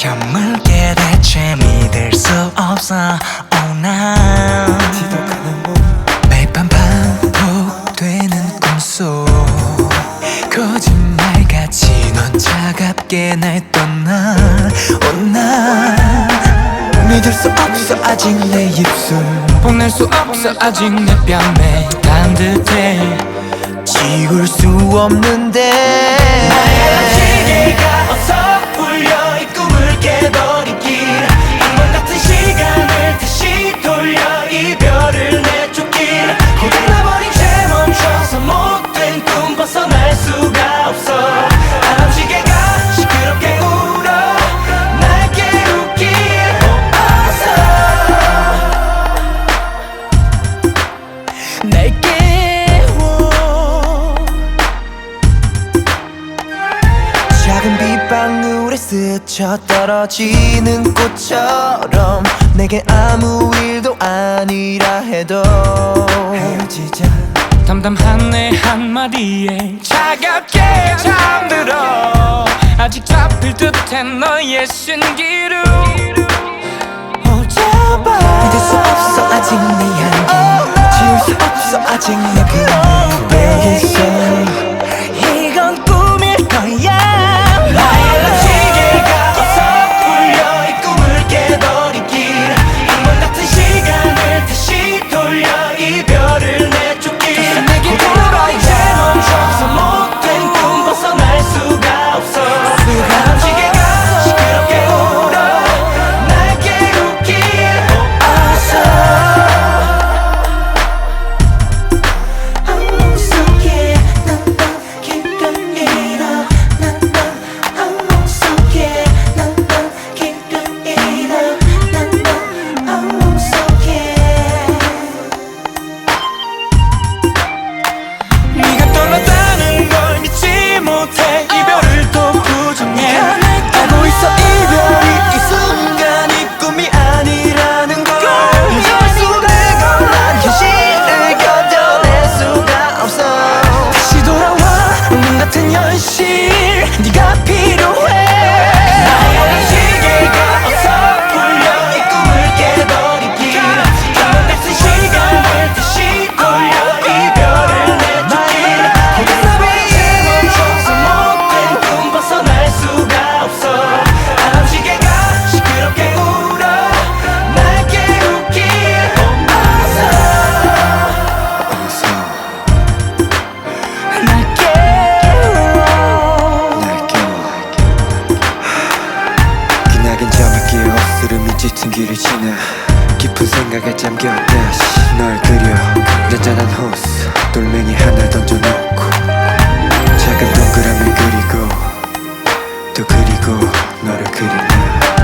저물게 대체 믿을 수 없어 난 매일 밤 반복되는 꿈속 거짓말같이 넌 차갑게 날 떠나 난 믿을 수 없어 아직 내 입술 보낼 수 없어 아직 내 뺨에 따뜻해 지울 수 없는데 나의 시계가 어서 울려 이 꿈을 깨버린 길 악몽 같은 시간을 다시 돌려 이별을 내쫓길 고장나버린 채 멈춰서 못된 꿈 벗어날 수가 없어 알람 시계가 시끄럽게 울어 날 깨우길 어서 날 깨워 작은 빗방울에 스쳐 떨어지는 꽃처럼 내게 아무 일도 아니라 해도 헤어지자 담담한 내 한마디에 차갑게 잠들어 아직 잡힐 듯한 너의 신기루 믿을 수 없어 아직 네 향기 지울 수 없어 아직 내 꿈을 여기서 이건 꿈일 거야 나의 시계가 어서 울려 이 꿈을 깨버린 길 악몽 같은 시간을 다시 돌려 이별을 내쫓길 내게 돌아 이제 멈춰서 못된 꿈 벗어날 수가 없어 알람 시계가 시끄럽게 울어 날 깨우길 어서 악몽 속에 난 길을 잃어 난 악몽 속에 난 길을 잃어 난 악몽 속에 네가 떠났다는 걸 믿지 못해 이별을 또 부정해 알고 있어 이별이 이 순간이 꿈이 아니라는 걸 잊을 수가 난 현실을 견뎌낼 수가 없어 다시 돌아와 운명 같은 현실 네가 필요해 나의 시계가 어서 울려 이 꿈을 깨버린 길 악몽 같은 시간을 다시 돌려 이별을 내쫓길 고장나버린 채 멈춰서 못된 꿈 벗어날 수가 없어 알람 시계가 시끄럽게 울어 날 깨우길 어서 날 깨워 기나긴 잠을 깨워 쓰름이 짙은 길을 지나 깊은 생각에 잠겨 다시 널 그려 잔잔한 호스 돌멩이 하나 던져놓고 작은 동그라미 그리고 또 그리고 너를 그린다